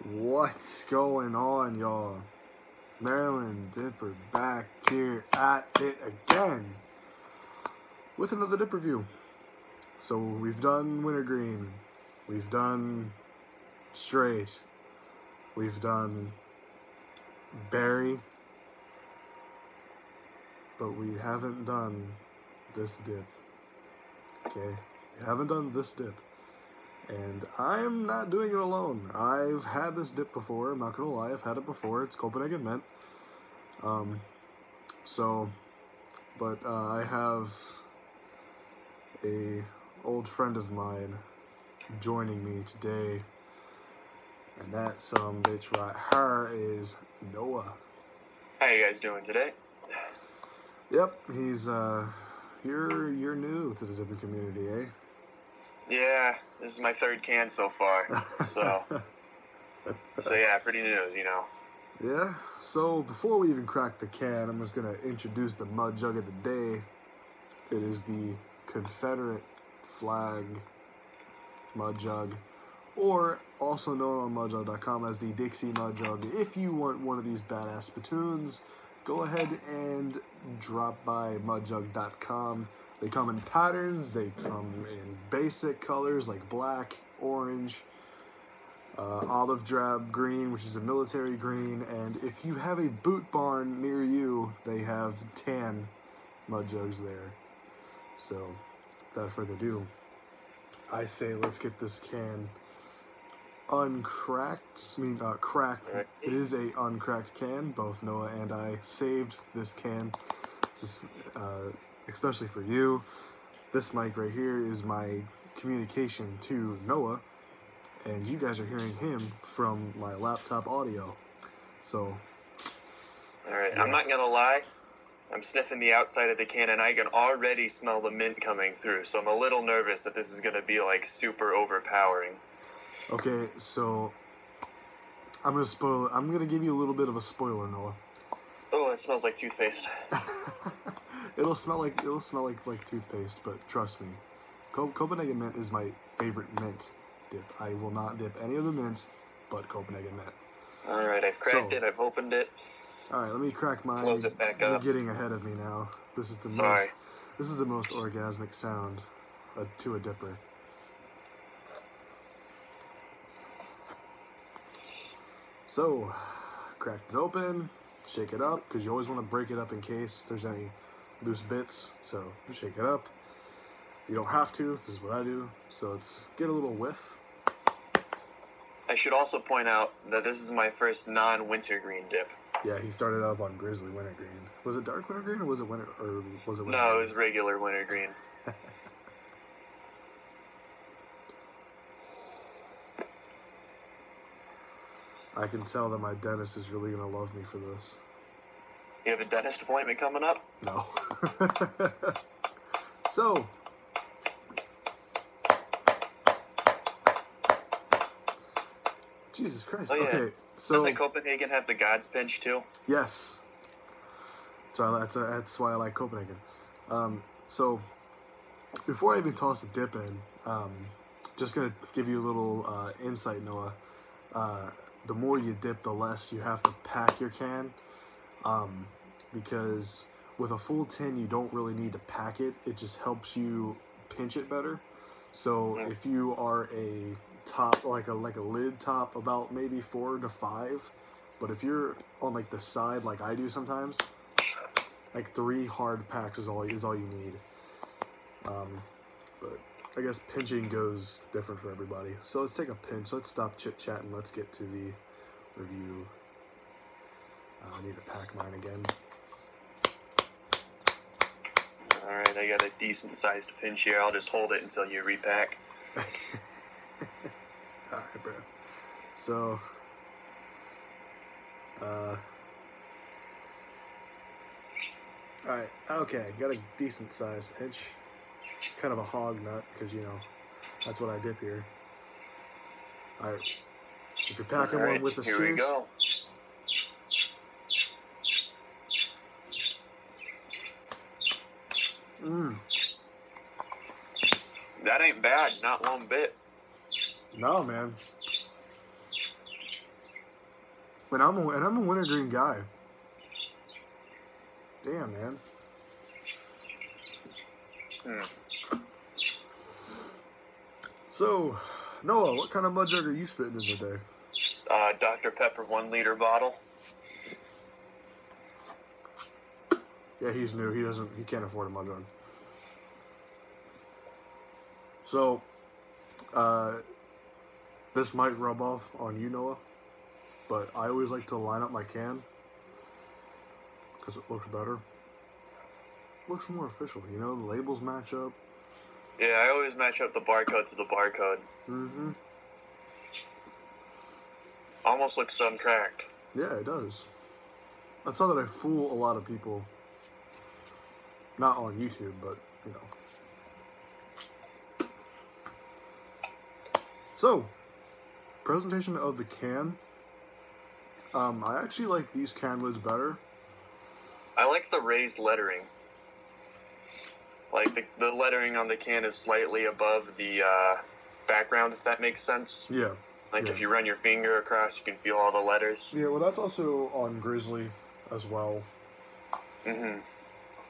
What's going on, y'all? Maryland Dipper back here at it again with another dip review. So we've done wintergreen, we've done straight, we've done berry, but we haven't done this dip. Okay, we haven't done this dip. And I'm not doing it alone. I've had this dip before. I'm not gonna lie, I've had it before. It's Copenhagen mint. I have a old friend of mine joining me today, and that bitch right here is Noah. How you guys doing today? Yep, he's you're new to the dipping community, eh? Yeah, this is my third can so far, so yeah, pretty new, you know. Yeah, so before we even crack the can, I'm just going to introduce the mud jug of the day. It is the Confederate flag mud jug, or also known on mudjug.com as the Dixie mud jug. If you want one of these badass spittoons, go ahead and drop by mudjug.com. They come in patterns, they come in basic colors like black, orange, olive drab green, which is a military green, and if you have a boot barn near you, they have tan mud jugs there. So, without further ado, I say let's get this can uncracked. Cracked. It is a uncracked can. Both Noah and I saved this can. This is, especially for you. This mic right here is my communication to Noah, and you guys are hearing him from my laptop audio. So, alright, yeah. I'm not gonna lie, I'm sniffing the outside of the can and I can already smell the mint coming through, so I'm a little nervous that this is gonna be like super overpowering. Okay, so I'm gonna give you a little bit of a spoiler, Noah. Oh, it smells like toothpaste. It'll smell like toothpaste, but trust me, Copenhagen mint is my favorite mint dip. I will not dip any of the mint but Copenhagen mint. Alright, I've cracked it, I've opened it. Alright, let me crack mine. Close it back You're up. getting ahead of me now. This is the most orgasmic sound to a dipper. So, cracked it open, shake it up, because you always want to break it up in case there's any loose bits. So, shake it up. You don't have to, this is what I do. So let's get a little whiff. I should also point out that this is my first non-wintergreen dip. Yeah, he started up on Grizzly Wintergreen. Was it dark wintergreen or was it wintergreen? No, it was regular wintergreen. I can tell that my dentist is really gonna love me for this. You have a dentist appointment coming up? No. So, Jesus Christ. Oh, yeah. Okay, so doesn't Copenhagen have the God's pinch too? yes. So that's why I like Copenhagen. So before I even toss the dip in, just gonna give you a little insight, Noah. The more you dip, the less you have to pack your can, because with a full tin, you don't really need to pack it. It just helps you pinch it better. So if you are a top, like a lid top, about maybe 4 to 5, but if you're on like the side, like I do sometimes, like 3 hard packs is all you need. But I guess pinching goes different for everybody. So let's take a pinch. Let's stop chit-chatting. Let's get to the review. I need to pack mine again. Alright, I got a decent sized pinch here. I'll just hold it until you repack. Alright, bro. So, alright, okay, got a decent sized pinch. Kind of a hog nut, because, you know, that's what I dip here. Alright, if you're packing one with the here cheers. we go. That ain't bad, not one bit. No, man. And I'm a wintergreen guy. Damn, man. So, Noah, what kind of mud jug are you spitting in today? Dr. Pepper 1 liter bottle. Yeah, he's new. He can't afford a mud jug. So, this might rub off on you, Noah, but I always like to line up my can because it looks better. Looks more official, you know, the labels match up. Yeah, I always match up the barcode to the barcode. Mm-hmm. Almost looks uncracked. Yeah, it does. That's how that I fool a lot of people. Not on YouTube, but, you know. So, presentation of the can. I actually like these can lids better. I like the raised lettering. Like, the lettering on the can is slightly above the background, if that makes sense. Yeah. Like, yeah. if you run your finger across, you can feel all the letters. Yeah, well, that's also on Grizzly as well. Mm-hmm.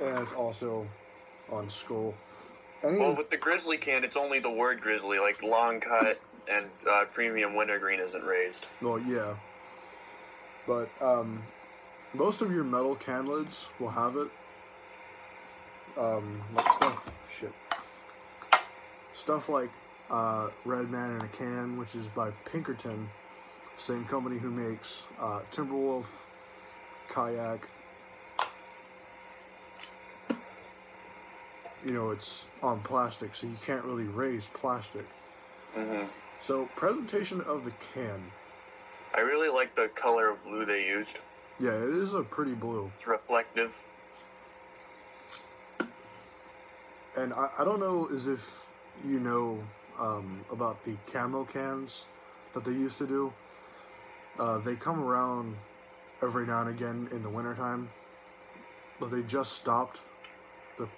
And it's also on Skull. Well, with the Grizzly can, it's only the word Grizzly, like long cut and premium wintergreen isn't raised. Well, yeah. But most of your metal can lids will have it. Like stuff like Red Man in a Can, which is by Pinkerton, same company who makes Timberwolf, Kayak. You know, it's on plastic, so you can't really raise plastic. Mm-hmm. So, presentation of the can. I really like the color of blue they used. Yeah, it is a pretty blue. It's reflective. And I don't know as if you know about the camo cans that they used to do. They come around every now and again in the wintertime, but they just stopped the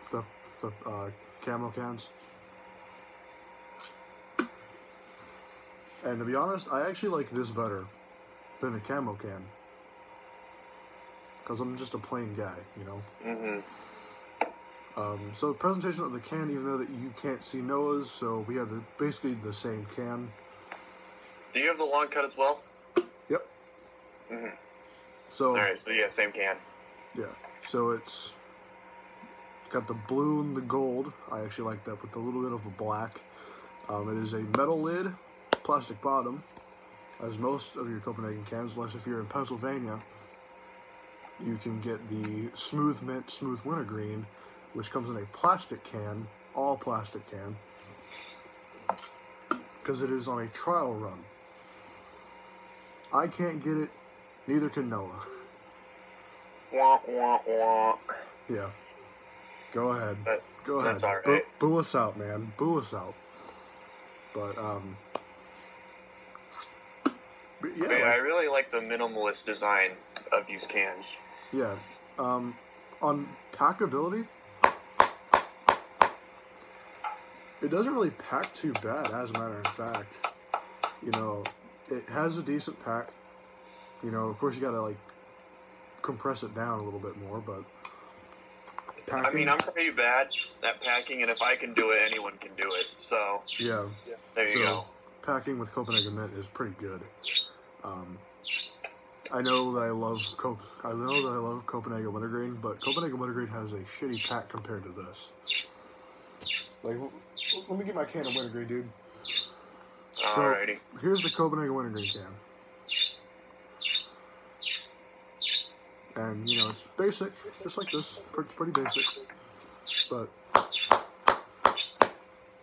camo cans. And to be honest, I actually like this better than a camo can. Because I'm just a plain guy, you know? Mm-hmm. So presentation of the can, even though that you can't see Noah's, so we have basically the same can. Do you have the long cut as well? Yep. Mm-hmm. So. Alright, so yeah, same can. Yeah. So it's got the blue and the gold. I actually like that with a little bit of a black. It is a metal lid, plastic bottom, as most of your Copenhagen cans, unless if you're in Pennsylvania, you can get the Smooth Mint, Smooth Wintergreen, which comes in a plastic can, all plastic can, because it is on a trial run. I can't get it, neither can Noah. Wah, wah, wah. Yeah. Go ahead. Go ahead. That's alright. Boo us out, man. Boo us out. But yeah, But yeah, I really like the minimalist design of these cans. Yeah. On packability, it doesn't really pack too bad, as a matter of fact. You know, it has a decent pack. You know, of course you gotta, like, compress it down a little bit more, but packing... I mean, I'm pretty bad at packing, and if I can do it, anyone can do it, so... Yeah. There you go. Packing with Copenhagen Mint is pretty good. I know that I love Copenhagen Wintergreen, but Copenhagen Wintergreen has a shitty pack compared to this. Like, let me get my can of Wintergreen, dude. Alrighty. So, here's the Copenhagen Wintergreen can. And, you know, it's basic, just like this. It's pretty basic. But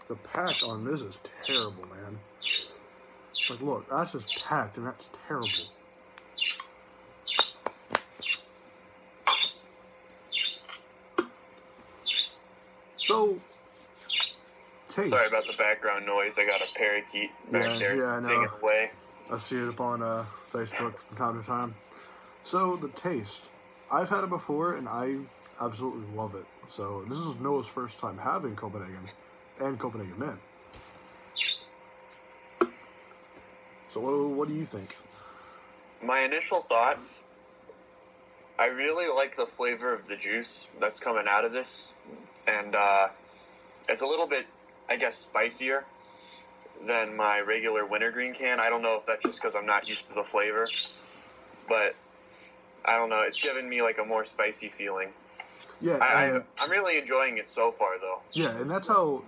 the pack on this is terrible, man. Like, look, that's just packed, and that's terrible. So, taste. Sorry about the background noise. I got a parakeet back there singing away. I see it up on Facebook from time to time. So, the taste. I've had it before, and I absolutely love it. So, this is Noah's first time having Copenhagen and Copenhagen Mint. So, what do you think? My initial thoughts, I really like the flavor of the juice that's coming out of this, and it's a little bit, I guess, spicier than my regular wintergreen can. I don't know if that's just because I'm not used to the flavor, but I don't know. It's giving me like a more spicy feeling. Yeah, I'm really enjoying it so far, though. Yeah, and that's how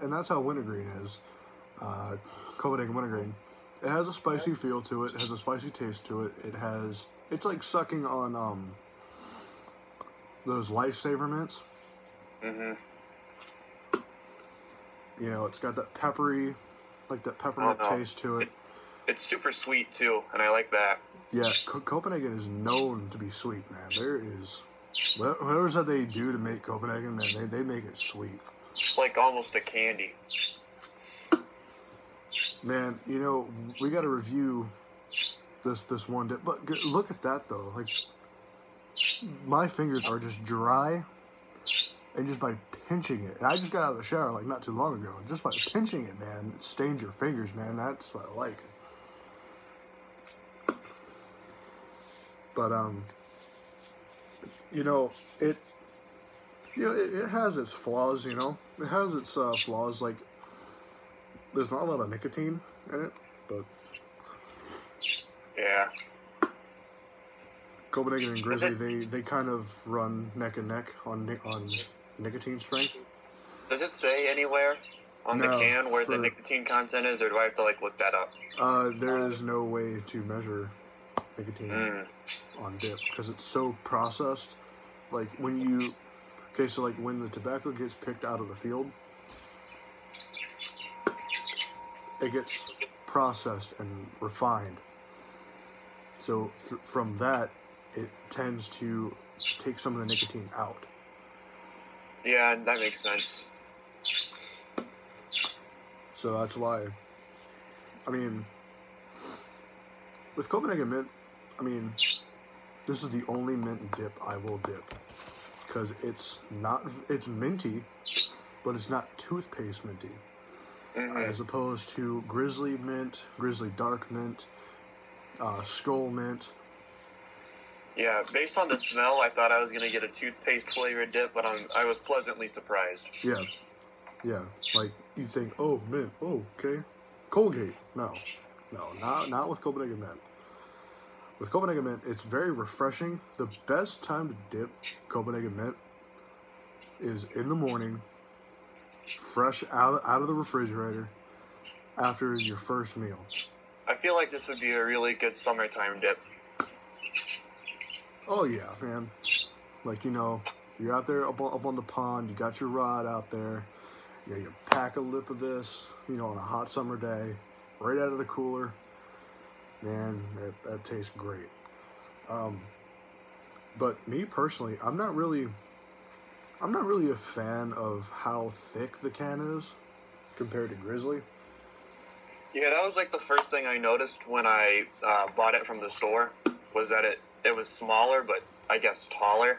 that's how wintergreen is. Copenhagen wintergreen. It has a spicy feel to it. It has a spicy taste to it. It's like sucking on those Lifesaver mints. Mhm. You know, it's got that peppery, like that peppermint taste to it. It's super sweet too, and I like that. Yeah, Copenhagen is known to be sweet, man. There is whatever that they do to make Copenhagen, man, they make it sweet. It's like almost a candy. Man, you know, we got to review this one dip, but look at that though. Like, my fingers are just dry, and just by pinching it, and I just got out of the shower like not too long ago. Just by pinching it, man, it stains your fingers, man. That's what I like. But you know, it has its flaws. You know, it has its flaws. Like, there's not a lot of nicotine in it, but yeah. Copenhagen and Grizzly, they kind of run neck and neck on nicotine strength. Does it say anywhere on the can where the nicotine content is, or do I have to like look that up? There is no way to measure nicotine on dip because it's so processed. Like when the tobacco gets picked out of the field, it gets processed and refined. So from that, it tends to take some of the nicotine out. Yeah, that makes sense. So that's why, I mean, with Copenhagen mint, I mean, this is the only mint dip I will dip. Because it's minty, but it's not toothpaste minty. Mm-hmm. As opposed to Grizzly mint, Grizzly dark mint, Skull mint. Yeah, based on the smell, I thought I was going to get a toothpaste flavored dip, but I was pleasantly surprised. Yeah. Like, you think, oh, mint, oh, okay. Colgate. No, not with Copenhagen mint. With Copenhagen mint, it's very refreshing. The best time to dip Copenhagen mint is in the morning, fresh out of the refrigerator, after your first meal. I feel like this would be a really good summertime dip. Oh yeah, man. Like, you know, you're out there up on the pond, you got your rod out there, you pack a lip of this, you know, on a hot summer day, right out of the cooler. Man, that tastes great. But me personally, I'm not really a fan of how thick the can is compared to Grizzly. Yeah, that was like the first thing I noticed when I bought it from the store, was that it was smaller, but I guess taller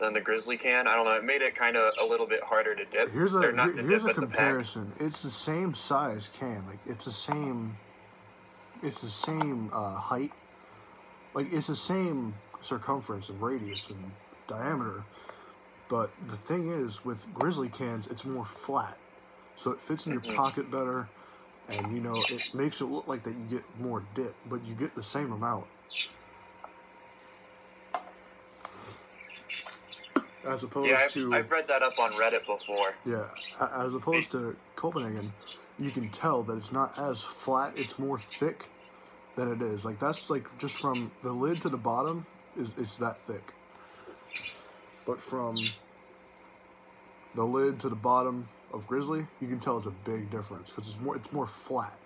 than the Grizzly can. I don't know, it made it kind of a little bit harder to dip. Here's a comparison. It's the same size can. Like, it's the same height. Like, it's the same circumference and radius and diameter. But the thing is, with Grizzly cans, it's more flat. So it fits in your pocket better. And, you know, it makes it look like that you get more dip. But you get the same amount. As opposed to... I've read that up on Reddit before. Yeah, as opposed to Copenhagen, you can tell that it's not as flat, it's more thick than it is. Like, that's like just from the lid to the bottom, it's that thick. But from the lid to the bottom of Grizzly, you can tell it's a big difference because it's more flat.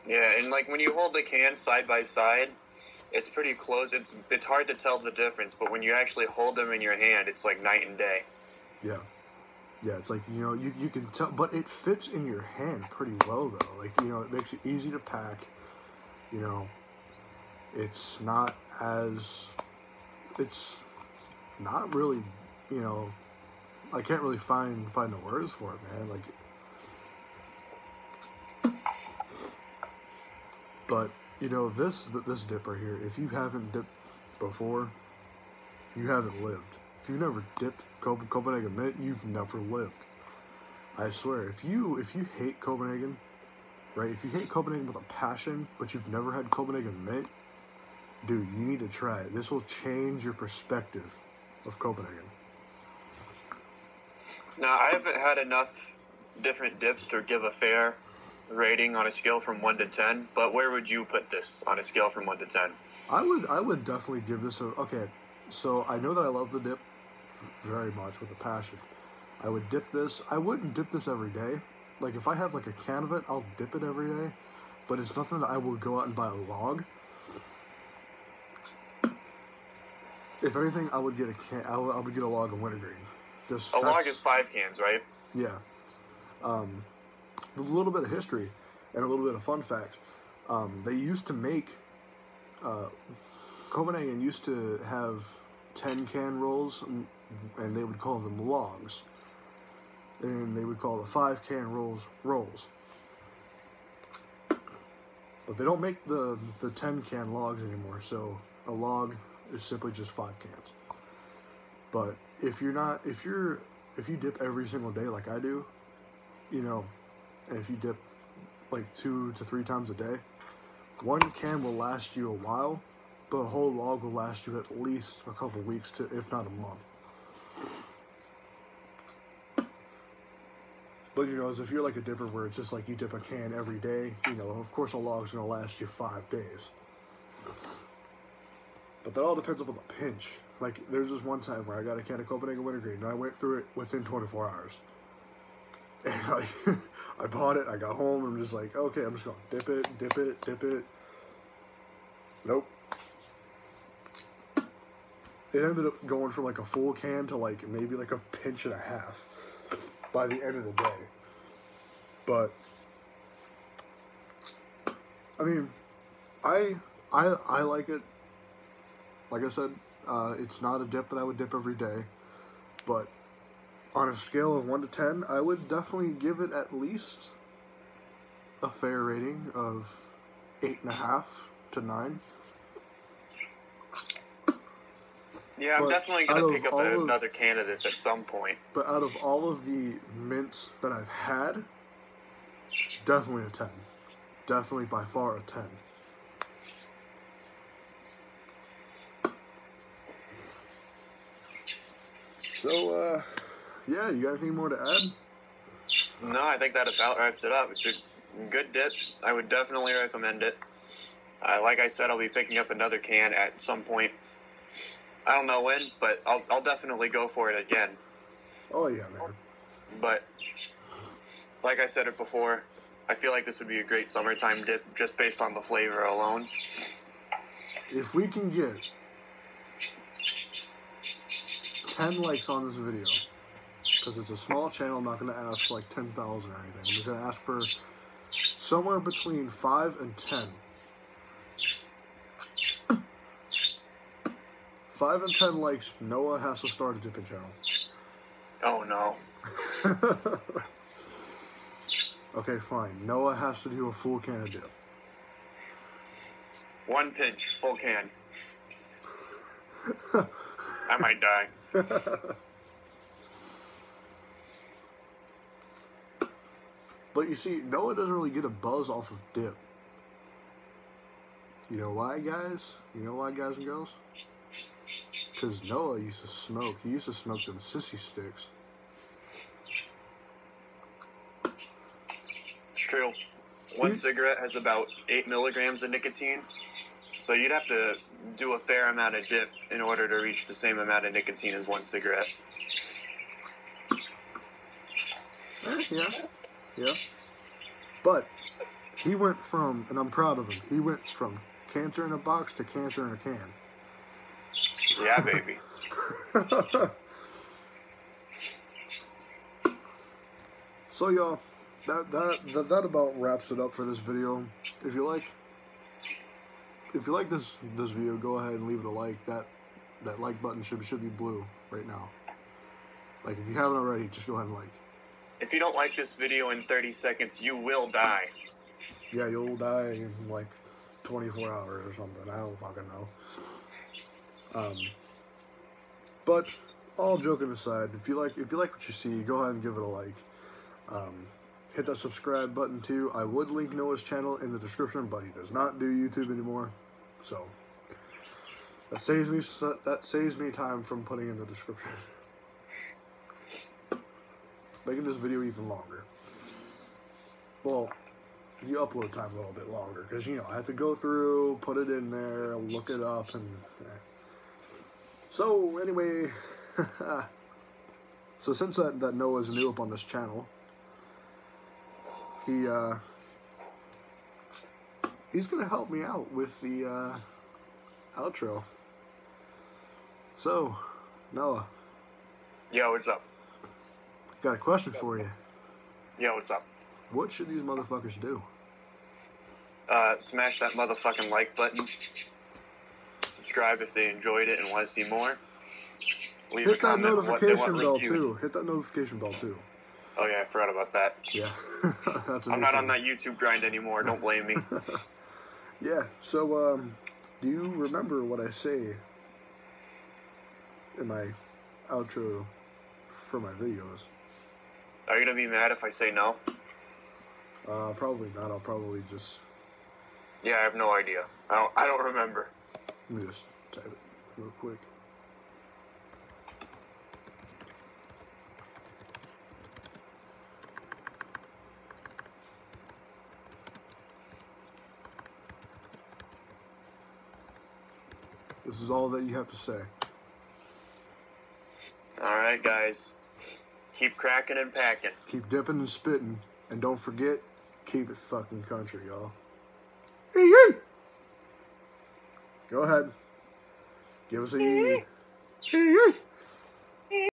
Yeah, and like when you hold the can side by side, it's pretty close. It's hard to tell the difference, but when you actually hold them in your hand, it's like night and day. Yeah, it's like, you know, you can tell, but it fits in your hand pretty well though. Like, you know, it makes it easy to pack. You know, it's not really, you know, I can't really find the words for it, man. Like, but You know, this dip right here, if you haven't dipped before, you haven't lived. If you've never dipped Copenhagen mint, you've never lived. I swear, if you hate Copenhagen, right? If you hate Copenhagen with a passion, but you've never had Copenhagen mint, dude, you need to try it. This will change your perspective of Copenhagen. Now, I haven't had enough different dips to give a fair rating on a scale from 1 to 10, but where would you put this on a scale from 1 to 10? I would definitely give this a, okay, so I know that I love the dip very much with a passion. I would dip this. I wouldn't dip this every day. Like, if I have like a can of it, I'll dip it every day, but it's nothing that I will go out and buy a log. If anything, I would get a can. I would get a log of wintergreen. A log is 5 cans, right? Yeah. A little bit of history and a little bit of fun fact. They used to make, Copenhagen used to have 10-can rolls, and they would call them logs. And they would call the 5-can rolls. But they don't make the 10-can logs anymore, so a log is simply just 5 cans. But if you dip every single day like I do, you know, and if you dip like 2 to 3 times a day, 1 can will last you a while, but a whole log will last you at least a couple weeks to, if not a month. But, you know, as if you're like a dipper where it's just like you dip a can every day, you know, of course a log's going to last you 5 days. But that all depends upon the pinch. Like, there's this one time where I got a can of Copenhagen wintergreen, and I went through it within 24 hours. And I bought it, I got home, and I'm just like, okay, I'm just going to dip it. Nope. It ended up going from like a full can to like maybe like a pinch and a half by the end of the day. But I mean, I like it. Like I said, it's not a dip that I would dip every day, but on a scale of 1 to 10, I would definitely give it at least a fair rating of 8.5 to 9. Yeah, I'm definitely going to pick up another can of this at some point. But out of all of the mints that I've had, definitely a 10. Definitely by far a 10. So, yeah, you got anything more to add? No, I think that about wraps it up. It's a good dip. I would definitely recommend it. Like I said, I'll be picking up another can at some point. I don't know when, but I'll definitely go for it again. Oh, yeah, man. But, like I said it before, I feel like this would be a great summertime dip just based on the flavor alone. If we can get 10 likes on this video, because it's a small channel, I'm not going to ask for like 10,000 or anything. I'm just going to ask for somewhere between 5 and 10. 5 and 10 likes, Noah has to start a dipping channel. Oh, no. Okay, fine. Noah has to do a full can of dip. 1 pinch, full can. I might die. But you see, Noah doesn't really get a buzz off of dip. You know why, guys? You know why, guys and girls? Because Noah used to smoke. He used to smoke them sissy sticks. It's true. One cigarette has about 8 milligrams of nicotine. So you'd have to do a fair amount of dip in order to reach the same amount of nicotine as 1 cigarette. Yeah. But he went from, and I'm proud of him, he went from cancer in a box to cancer in a can. Yeah, baby. So, y'all, that about wraps it up for this video. If you like this video, go ahead and leave it a like. That like button should be blue right now. Like, if you haven't already, just go ahead and like. If you don't like this video in 30 seconds, you will die. Yeah, you'll die in like 24 hours or something. I don't fucking know. But all joking aside, if you like what you see, go ahead and give it a like. Hit that subscribe button too. I would link Noah's channel in the description, but he does not do YouTube anymore, so that saves me time from putting in the description, making this video even longer. Well, the upload time a little bit longer because I have to go through, put it in there, look it up, and so anyway. So since that Noah's new up on this channel, he's gonna help me out with the outro. So, Noah. Yo, what's up? Got a question for you. Yo, what's up? What should these motherfuckers do? Smash that motherfucking like button. Subscribe if they enjoyed it and want to see more. Leave Hit a comment that on what they want notification bell reviewed. too. Hit that notification bell too. Oh yeah, I forgot about that. Yeah. That's I'm not on that YouTube grind anymore. Don't blame me. Yeah. So, do you remember what I say in my outro for my videos? Are you gonna be mad if I say no? Probably not. I'll probably just. Yeah, I have no idea. I don't remember. Let me just type it real quick. This is all that you have to say. Alright, guys. Keep cracking and packing. Keep dipping and spitting. And don't forget, keep it fucking country, y'all. Hey. Go ahead. Give us a... Hey.